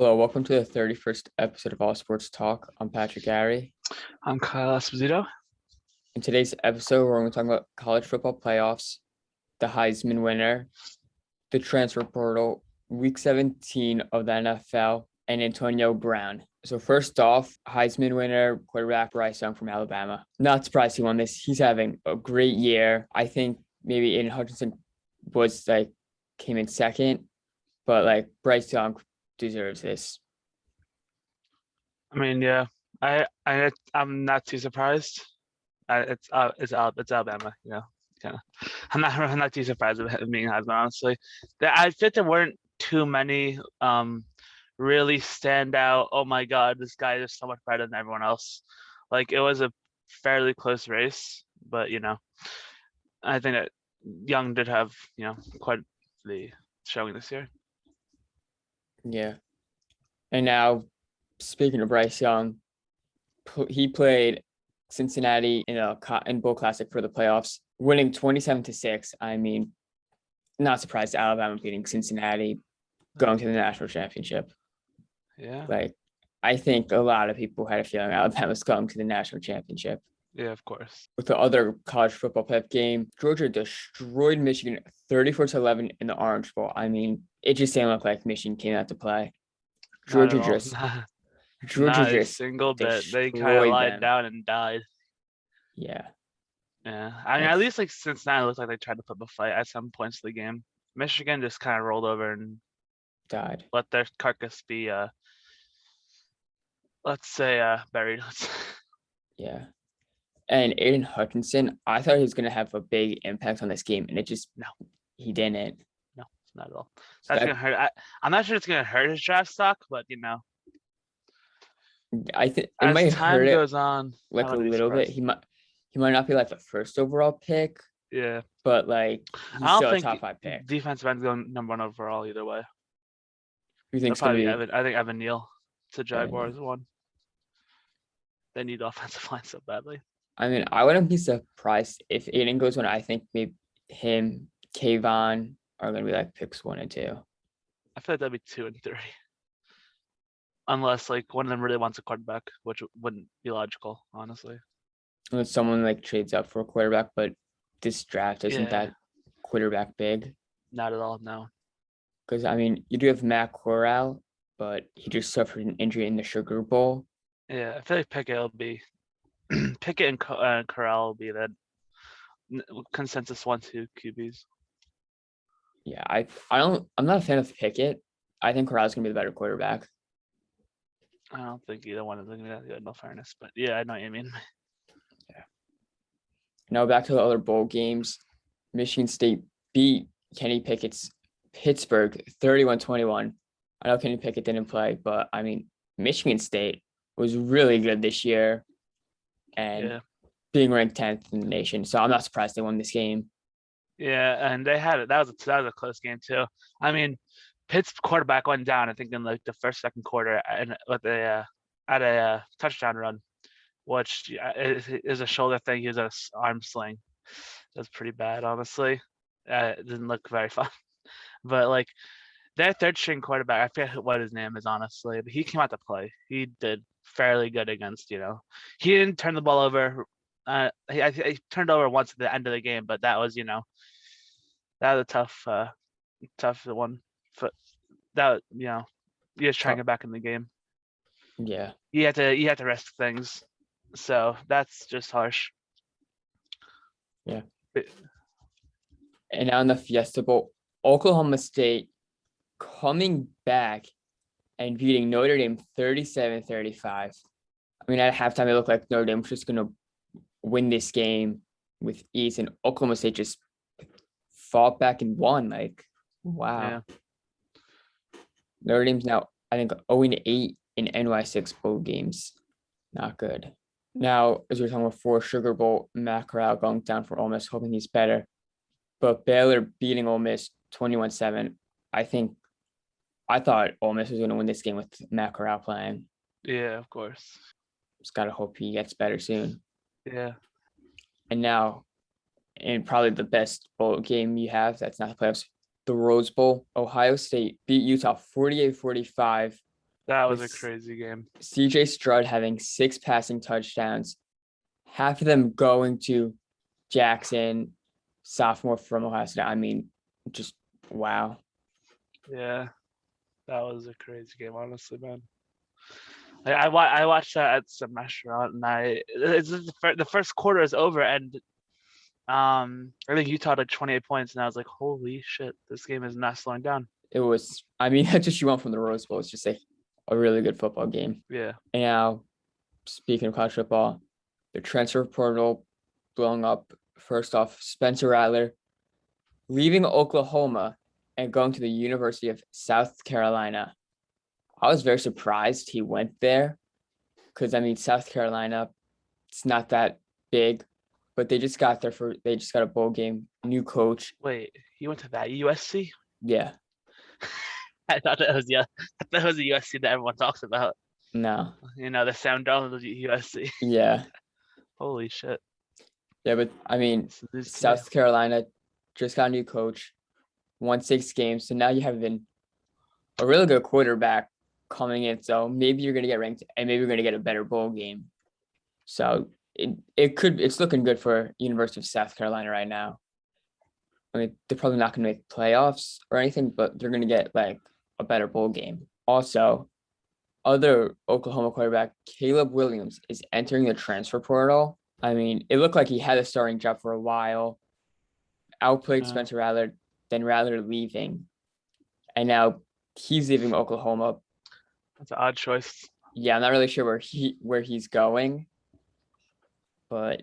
Hello, welcome to the 31st episode of All Sports Talk. I'm Patrick Gary. I'm Kyle Esposito. In today's episode, we're going to talk about college football playoffs, the Heisman winner, the transfer portal, week 17 of the NFL, and Antiono Brown. So first off, Heisman winner, quarterback Bryce Young from Alabama. Not surprised he won this. He's having a great year. I think maybe Aiden Hutchinson came in second, but Bryce Young deserves this. I mean, yeah, I'm not too surprised. It's Alabama, kind of. I'm not too surprised with him being Heisman, honestly. I think there weren't too many really stand out. Oh my God, this guy is so much better than everyone else. Like it was a fairly close race, but I think that Young did have quite the showing this year. Yeah. And now, speaking of Bryce Young, he played Cincinnati in a Cotton Bowl Classic for the playoffs, winning 27-6. I mean, not surprised Alabama beating Cincinnati, going to the national championship. Yeah. I think a lot of people had a feeling Alabama's going to the national championship. Yeah, of course. With the other college football playoff game, Georgia destroyed Michigan 34-11 in the Orange Bowl. I mean, it just didn't look like Michigan came out to play. Georgia just not a single bit. They kind of lied down and died. Yeah. Yeah. I mean, at least Cincinnati looked like they tried to put up a fight at some points of the game. Michigan just kind of rolled over and died. Let their carcass be, let's say, buried. Yeah. And Aiden Hutchinson, I thought he was going to have a big impact on this game, and he didn't. No, not at all. That's going to hurt. I'm not sure it's going to hurt his draft stock, but I think it might hurt it goes on a little bit. He might not be like the first overall pick. Yeah, but he's still a top 5 pick. Defensive end's going number 1 overall either way. Who thinks going to be Evan? I think Evan Neal to Jaguars one. They need offensive line so badly. I mean, I wouldn't be surprised if Aiden goes one. I think maybe him, Kayvon are going to be like picks 1 and 2. I feel like that'd be 2 and 3. Unless one of them really wants a quarterback, which wouldn't be logical, honestly. Unless someone trades up for a quarterback, but this draft isn't that quarterback big. Not at all, no. Because, I mean, you do have Matt Corral, but he just suffered an injury in the Sugar Bowl. Yeah, I feel like Pickett and Corral will be the consensus 1-2 QBs. Yeah, I'm not a fan of Pickett. I think Corral's going to be the better quarterback. I don't think either one is going to be that good, no fairness. But yeah, I know what you mean. Yeah. Now back to the other bowl games. Michigan State beat Kenny Pickett's Pittsburgh 31-21. I know Kenny Pickett didn't play, but I mean, Michigan State was really good this year and being ranked 10th in the nation. So I'm not surprised they won this game. Yeah, and they had it. That was a close game too. I mean, Pitt's quarterback went down, I think, in the second quarter, and at a touchdown run, which is a shoulder thing. He was an arm sling. That's pretty bad, honestly. It didn't look very fun. But their third string quarterback, I forget what his name is, honestly, but he came out to play. He did fairly good against, he didn't turn the ball over. He turned over once at the end of the game, but that was, that was a tough one. But that, he was trying to get back in the game. Yeah. You had to risk things. So that's just harsh. Yeah. And now in the Fiesta Bowl, Oklahoma State coming back and beating Notre Dame 37-35. I mean, at halftime, it looked like Notre Dame was just going to win this game with ease, and Oklahoma State just fought back and won. Wow. Yeah. Notre Dame's now, I think, 0-8 in NY6 bowl games. Not good. Now, as we were talking about before, Sugar Bowl, Matt Corral going down for Ole Miss, hoping he's better. But Baylor beating Ole Miss 21-7. I thought Ole Miss was going to win this game with Matt Corral playing. Yeah, of course. Just got to hope he gets better soon. Yeah. And now, in probably the best bowl game you have, that's not the playoffs, the Rose Bowl, Ohio State beat Utah 48-45. That was a with crazy game. CJ Stroud having 6 passing touchdowns, half of them going to Jackson, sophomore from Ohio State. I mean, just wow. Yeah, that was a crazy game, honestly, man. Like, I watched that at some restaurant, and the first quarter is over, and I think Utah had like 28 points, and I was like, holy shit, this game is not slowing down. It was, I mean, that's just you want from the Rose Bowl. It's just like a really good football game. Yeah. And now, speaking of college football, the transfer portal blowing up. First off, Spencer Rattler leaving Oklahoma and going to the University of South Carolina. I was very surprised he went there because, I mean, South Carolina, it's not that big, but they just got a bowl game, new coach. Wait, he went to that USC? Yeah. I thought that was the USC that everyone talks about. No. The sound down of the USC. Yeah. Holy shit. Yeah, but I mean, South Carolina just got a new coach, won 6 games. So now you have a really good quarterback coming in. So maybe you're going to get ranked and maybe you're going to get a better bowl game. So it's looking good for University of South Carolina right now. I mean, they're probably not going to make playoffs or anything, but they're going to get like a better bowl game. Also, other Oklahoma quarterback, Caleb Williams, is entering the transfer portal. I mean, it looked like he had a starting job for a while, outplayed Spencer Rattler, then Rattler leaving, and now he's leaving Oklahoma. That's an odd choice. Yeah, I'm not really sure where he's going, but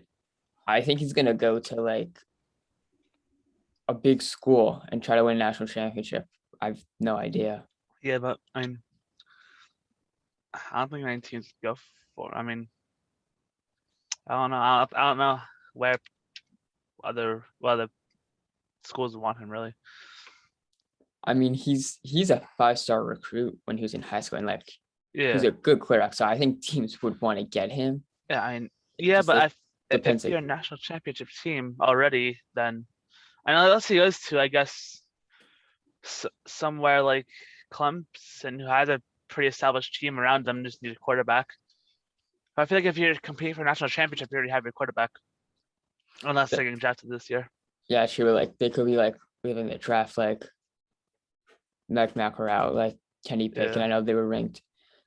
I think he's gonna go to like a big school and try to win a national championship. I've no idea. Yeah, but I mean, I don't think any teams go for. I mean, I don't know. I don't know where other schools want him really. I mean, he's a 5-star recruit when he was in high school, and like he's Yeah. a good quarterback. So I think teams would want to get him. Yeah, I mean, yeah, Just but depends. if you're a national championship team already, then I know unless he goes to, I guess, somewhere like Clemson, who has a pretty established team around them, just need a quarterback. But I feel like if you're competing for a national championship, you already have your quarterback, unless they're getting drafted this year. Yeah, sure. Like they could be like leaving the draft like McNair, like Kenny Pickett. Yeah. I know they were ranked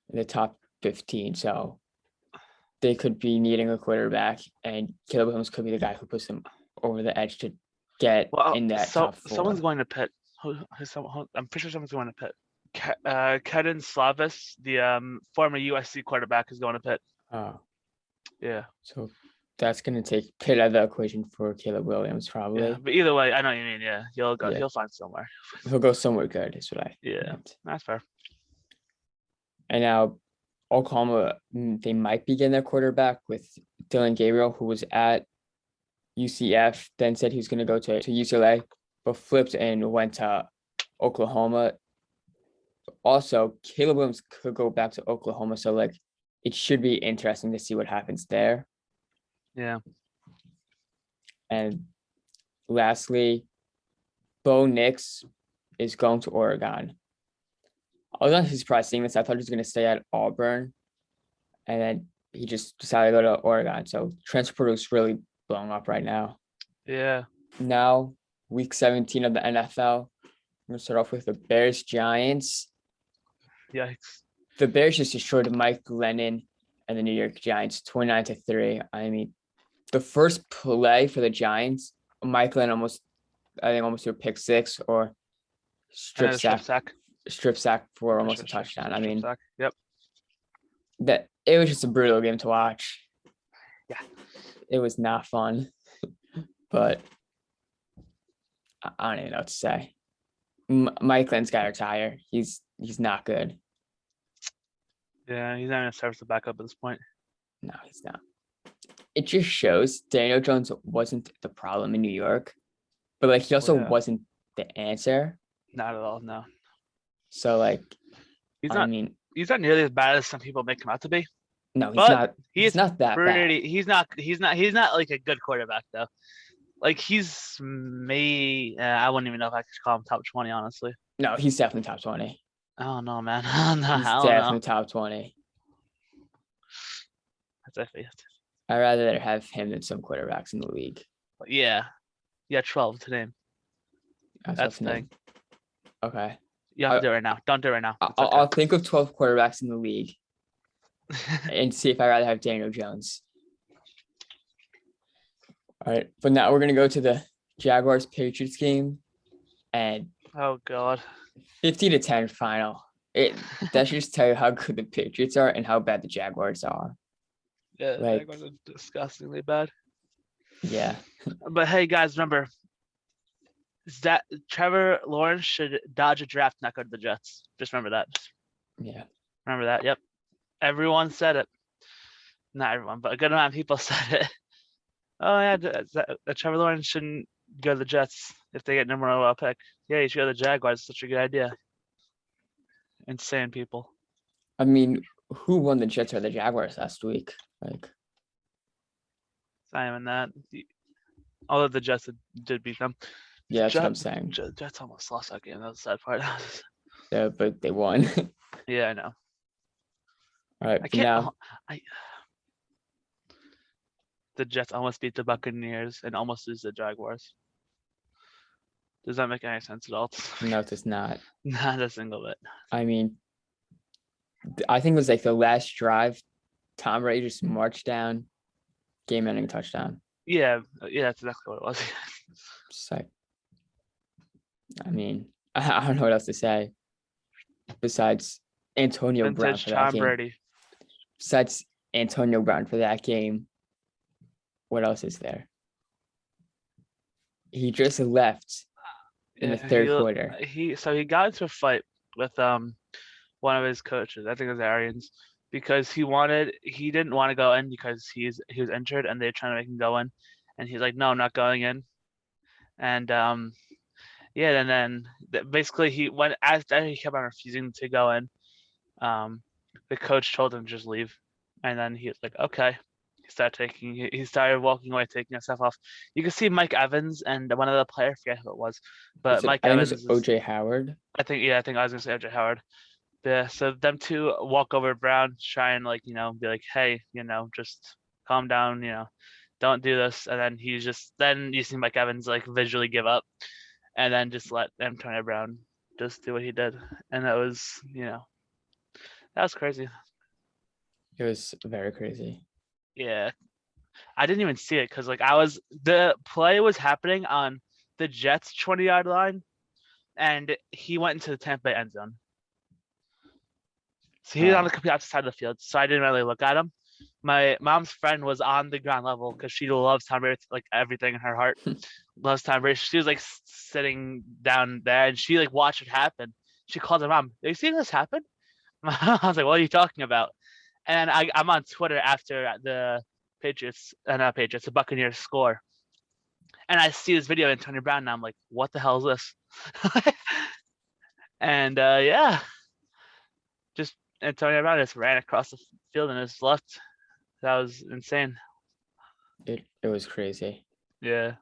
in the top 15, so they could be needing a quarterback, and Caleb Williams could be the guy who puts them over the edge to get in that top 4. Someone's going to Pitt. I'm pretty sure someone's going to Pitt. Kedon Slavis, the former USC quarterback, is going to Pitt. Oh, yeah. So that's going to take Pitt out of the equation for Caleb Williams, probably. Yeah, but either way, I know what you mean. Yeah, he'll go. Yeah. He'll find somewhere. He'll go somewhere good. Is what I. Yeah, meant. That's fair. And now Oklahoma, they might be getting their quarterback with Dylan Gabriel, who was at UCF, then said he was going to go to UCLA, but flipped and went to Oklahoma. Also, Caleb Williams could go back to Oklahoma, so like it should be interesting to see what happens there. Yeah. And lastly, Bo Nix is going to Oregon. I was not surprised seeing this. I thought he was going to stay at Auburn, and then he just decided to go to Oregon. So transfer portal is really blowing up right now. Yeah. Now, week 17 of the NFL. We're going to start off with the Bears Giants. Yikes. The Bears just destroyed Mike Glennon and the New York Giants 29-3. I mean, the first play for the Giants, Mike Glennon almost threw a pick 6 or strip sack for almost a touchdown. I mean, yep. That it was just a brutal game to watch. Yeah. It was not fun, but I don't even know what to say. Mike Glenn's got to retire. He's not good. Yeah, he's not going to serve as a backup at this point. No, he's not. It just shows Daniel Jones wasn't the problem in New York, but like he also wasn't the answer. Not at all, no. So like, he's not nearly as bad as some people make him out to be. No, he's not. He's not that bad. He's not like a good quarterback though. Like I wouldn't even know if I could call him top 20, honestly. No, he's definitely top 20. I don't know, man. I don't know. He's I don't know. definitely top 20. That's iffy. I'd rather have him than some quarterbacks in the league. Yeah. Yeah, 12 to name. That's the thing. Okay. You have to do it right now. Don't do it right now. It's I'll okay. think of 12 quarterbacks in the league and see if I'd rather have Daniel Jones. All right. But now we're going to go to the Jaguars-Patriots game. And Oh, God. 50-10 final. That should just tell you how good the Patriots are and how bad the Jaguars are. Yeah, the Like- Jaguars are disgustingly bad. Yeah. But hey, guys, remember, that Trevor Lawrence should dodge a draft, not go to the Jets. Just remember that. Yeah. Remember that. Yep. Everyone said it. Not everyone, but a good amount of people said it. Oh yeah, Trevor Lawrence shouldn't go to the Jets if they get number one overall pick. Yeah, you should go to the Jaguars. It's such a good idea. Insane people. I mean, who won the Jets or the Jaguars last week? Like, It's not even that. Although the Jets did beat them. yeah, that's what I'm saying. Jets almost lost that game. That was the sad part. Yeah, but they won. Yeah, I know. All right. I But can't. now, The Jets almost beat the Buccaneers and almost lose the Jaguars. Does that make any sense at all? no, it's not. Not a single bit. I mean, I think it was like the last drive. Tom Brady just marched down, game-ending touchdown. Yeah, that's exactly what it was. Just like, I mean, I don't know what else to say besides Antonio Brown Vintage for that Tom game. Brady. Besides Antonio Brown for that game, what else is there? He just left in the third quarter. He got into a fight with one of his coaches. I think it was Arians, because he didn't want to go in because he was injured and they're trying to make him go in, and he's like, no, I'm not going in. And yeah, and then basically he kept on refusing to go in. The coach told him to just leave, and then he was like, okay. He started walking away, taking his stuff off. You can see Mike Evans and one other player, I forget who it was, but Mike Evans. I think it was OJ Howard. I think I was gonna say OJ Howard. Yeah, so them two walk over Brown, try and be like, hey, just calm down, don't do this. And then then you see Mike Evans like visually give up, and then just let Antonio Brown just do what he did. And that was, that was crazy. It was very crazy. Yeah, I didn't even see it because the play was happening on the Jets 20-yard line, and he went into the Tampa Bay end zone. So he was on the complete opposite side of the field, so I didn't really look at him. My mom's friend was on the ground level because she loves Tom Brady, like everything in her heart. Loves Tom Brady. She was like sitting down there, and she like watched it happen. She called her mom. Are you seeing this happen? I was like, what are you talking about? And I'm on Twitter after the the Buccaneers score. And I see this video of Antonio Brown, and I'm like, what the hell is this? And yeah, just Antonio Brown just ran across the field and just left. That was insane. It was crazy. Yeah.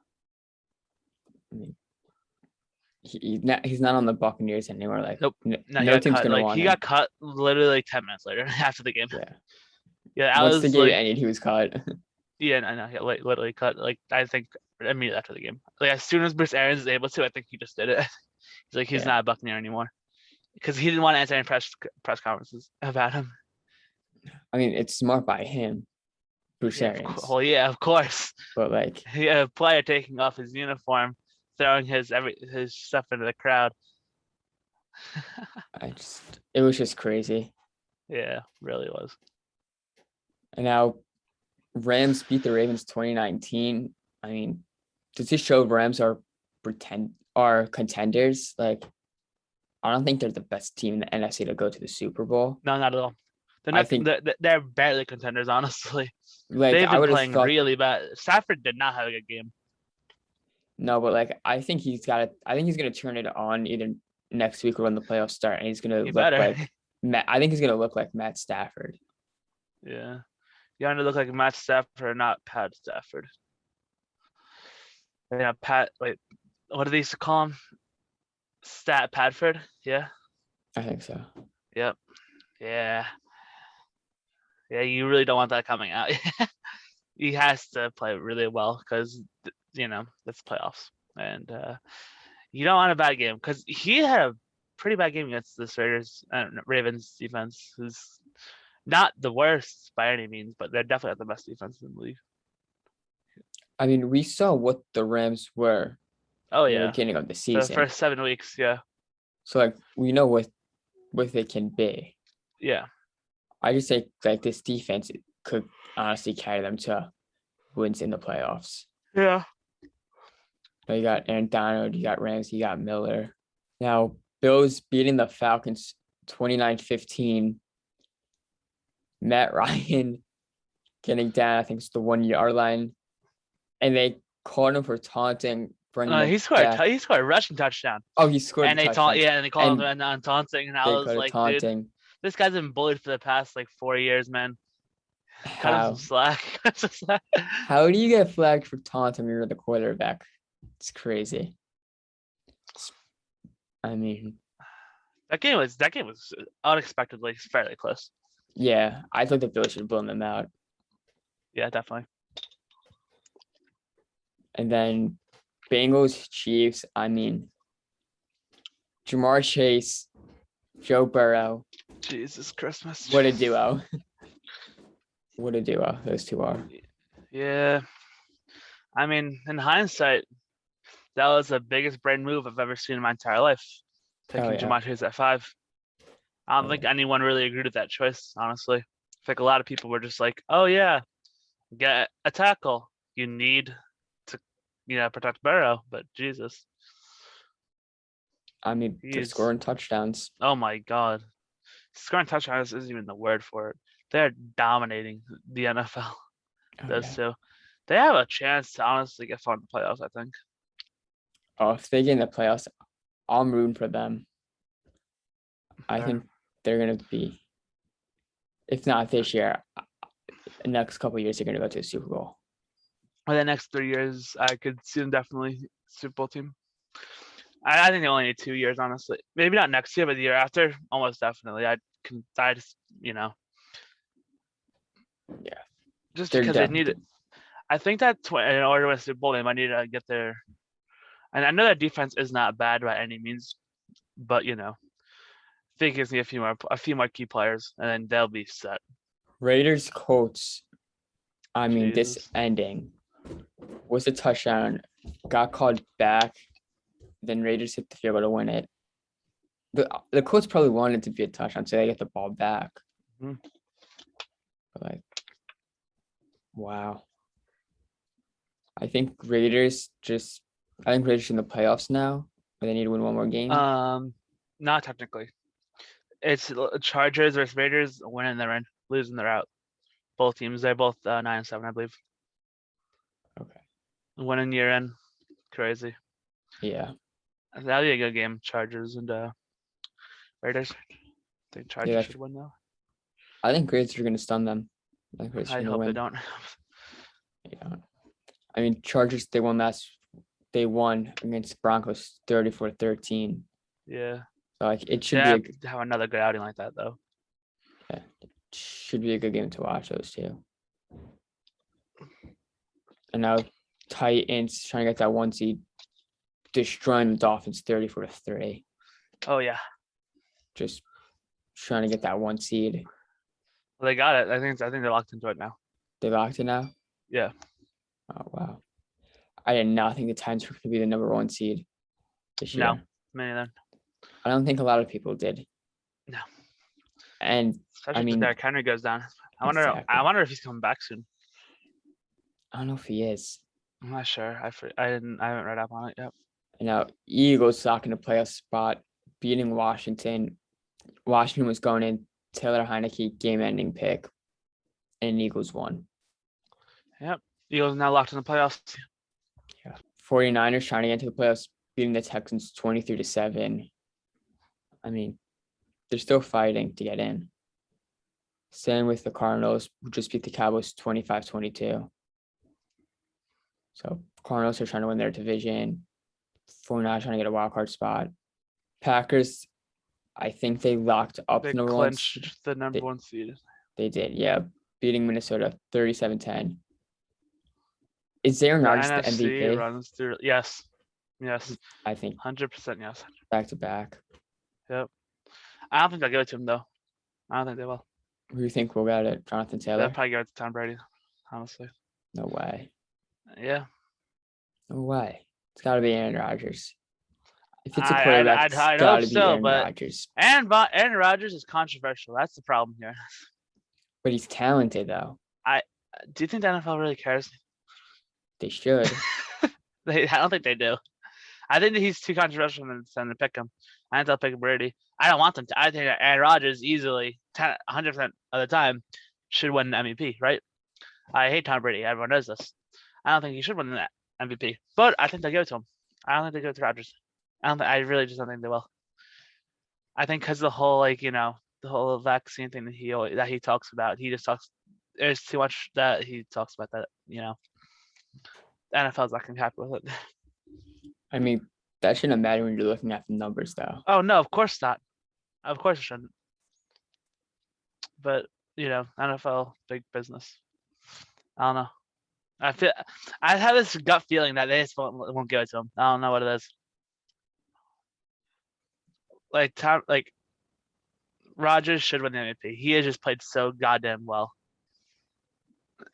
I mean, he's not on the Buccaneers anymore. Like, Nope. No team's gonna want he him. got cut literally like 10 minutes later after the game. Yeah. Yeah, Once the game ended, he was cut. Yeah, I know. He literally cut. Like, I think immediately after the game. Like, as soon as Bruce Arians is able to, I think he just did it. He's like, he's not a Buccaneer anymore because he didn't want to answer any press conferences about him. I mean, it's smart by him, Bruce Arians. Well, yeah, of course. But like, a player taking off his uniform, throwing his stuff into the crowd. it was just crazy. Yeah, really was. And now Rams beat the Ravens 2019. I mean, does this show Rams are contenders? Like, I don't think they're the best team in the NFC to go to the Super Bowl. No, not at all. They're not. They're barely contenders, honestly. Like, they've been playing really bad. Stafford did not have a good game. No, but like, I think he's gonna turn it on either next week or when the playoffs start, and he's gonna look like I think he's gonna look like Matt Stafford. Yeah. You want to look like Matt Stafford, not Pat Stafford. Yeah, Pat. Wait, what do they used to call him? Padford. Yeah. I think so. Yep. Yeah. Yeah, you really don't want that coming out. He has to play really well because it's playoffs, and you don't want a bad game because he had a pretty bad game against this Ravens defense, who's not the worst by any means, but they're definitely not the best defense in the league. I mean, we saw what the Rams were Oh in the yeah, beginning of the the season. first 7 weeks. Yeah. So like we know what they can be. Yeah. I just think like this defense could honestly carry them to wins in the playoffs. Yeah. So you got Antiono, you got Ramsey, you got Miller. Now Bills beating the Falcons 29-15. Matt Ryan getting down, I think it's the 1 yard line, and they called him for taunting. He scored a rushing touchdown. Oh, he scored. And they and they called him on taunting, and I was like, dude, this guy's been bullied for the past like 4 years, man. Cut him some slack. How do you get flagged for taunting when you're the quarterback? It's crazy. I mean, that game was unexpectedly fairly close. Yeah, I thought the Bills should have blown them out. Yeah, definitely. And then Bengals Chiefs. I mean, Jamar Chase, Joe Burrow. Jesus Christmas. What a duo. What a duo those two are. Yeah. I mean, in hindsight, that was the biggest brain move I've ever seen in my entire life. Picking Jamar Chase at 5. I don't think anyone really agreed with that choice, honestly. I think a lot of people were just like, oh yeah, get a tackle. You need to protect Burrow, but Jesus. I mean, they're scoring touchdowns. Oh my God. Scoring touchdowns isn't even the word for it. They're dominating the NFL. Those two. They have a chance to honestly get far in the playoffs, I think. Oh, if they get in the playoffs, I'm rooting for them. I think they're going to be, if not this year, the next couple of years, they're going to go to the Super Bowl. For the next 3 years, I could see them definitely Super Bowl team. I think they only need 2 years, honestly. Maybe not next year, but the year after, almost definitely. Yeah. Just because they need it. I think that in order to win Super Bowl, they might need to get there. And I know that defense is not bad by any means, but I think it's need a few more key players, and then they'll be set. Raiders Colts. I mean, this ending was a touchdown, got called back, then Raiders hit the field goal to win it. The Colts probably wanted it to be a touchdown, so they get the ball back. Mm-hmm. But wow. I think Raiders in the playoffs now, but they need to win one more game. Not technically. It's Chargers versus Raiders. Winning, they're in. Losing, they're out. Both teams, they're both 9-7, I believe. Okay. Winning, year in. Crazy. Yeah. That'll be a good game. Chargers and Raiders. I think Chargers should win though. I think Raiders are going to stun them. I hope they don't. Yeah. I mean, Chargers, they won against Broncos 34-13. Yeah. So it should be have another good outing like that though. Yeah. It should be a good game to watch, those two. And now Titans trying to get that 1 seed, destroying the Dolphins 34-3. Oh yeah. Just trying to get that 1 seed. Well, they got it. I think they're locked into it now. They locked it now? Yeah. Oh wow. I did not think the Titans were going to be the number 1 seed this year. No, me neither. I don't think a lot of people did. No. And especially if Derrick Henry goes down. I wonder if he's coming back soon. I don't know if he is. I'm not sure. I haven't read up on it yet. And now Eagles locking a playoff spot, beating Washington. Washington was going in, Taylor Heineke game-ending pick, and Eagles won. Yep. Eagles now locked in the playoffs. Yeah. 49ers trying to get into the playoffs, beating the Texans 23-7. I mean, they're still fighting to get in. Same with the Cardinals, who just beat the Cowboys 25-22. So Cardinals are trying to win their division. 49ers trying to get a wild card spot. Packers, I think they locked up They the number one seed. clinched the number They- 1 seed. They did, yeah, beating Minnesota 37-10. Is Aaron The Rodgers the NFC MVP? runs through. Yes. I think 100% yes. back to back. Yep. I don't think they'll give it to him though. I don't think they will. Who do you think will get it? Jonathan They'll Taylor? probably give it to Tom Brady. Honestly. No way. Yeah. No way. It's got to be Aaron Rodgers. If it's a I'd quarterback, it's hope got to be so, Aaron but- Rodgers. Aaron Rodgers is controversial. That's the problem here. But he's talented, though. Do you think the NFL really cares? They should. I don't think they do. I think that he's too controversial for them to pick him. I think they'll pick Brady. I don't want them to. I think that Aaron Rodgers easily, 100% of the time, should win the MVP, right? I hate Tom Brady. Everyone knows this. I don't think he should win the MVP, but I think they'll give it to him. I don't think they give it to Rodgers. I really just don't think they will. I think because the whole, the whole vaccine thing that he talks about, he just talks. There's too much that he talks about that, the NFL's not gonna be happy with it. I mean, that shouldn't matter when you're looking at the numbers, though. Oh no, of course not. Of course it shouldn't. But NFL, big business. I don't know. I have this gut feeling that they just won't give it to him. I don't know what it is. Rodgers should win the MVP. He has just played so goddamn well.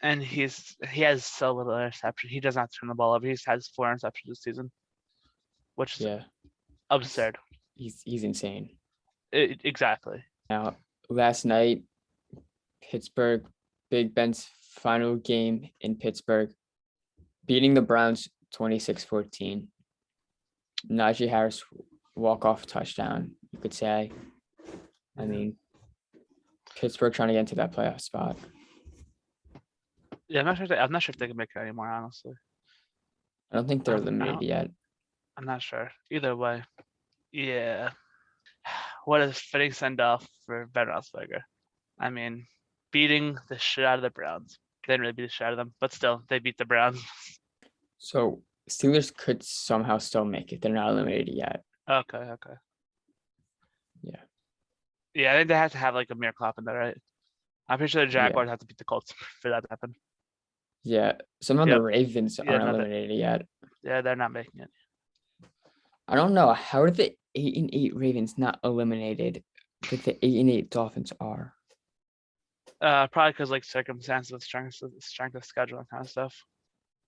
And he has so little interception. He does not turn the ball over. He has 4 interceptions this season, which is absurd. He's insane. Exactly. Now, last night, Pittsburgh, Big Ben's final game in Pittsburgh, beating the Browns 26-14. Najee Harris walk-off touchdown, you could say. I mean, Pittsburgh trying to get into that playoff spot. Yeah, I'm not sure if they can make it anymore, honestly. I don't think they're eliminated yet. I'm not sure. Either way. Yeah. What a fitting send-off for Ben Roethlisberger. I mean, beating the shit out of the Browns. They didn't really beat the shit out of them, but still, they beat the Browns. So Steelers could somehow still make it. They're not eliminated yet. Okay. Yeah. Yeah, I think they have to have like a miracle happen there, right? I'm pretty sure the Jaguars have to beat the Colts for that to happen. Yeah. Some of the Ravens aren't no, eliminated yet. Yeah, they're not making it. I don't know. How are the 8-8 Ravens not eliminated, but the 8-8 Dolphins are? Probably because like circumstances with strength of schedule and kind of stuff.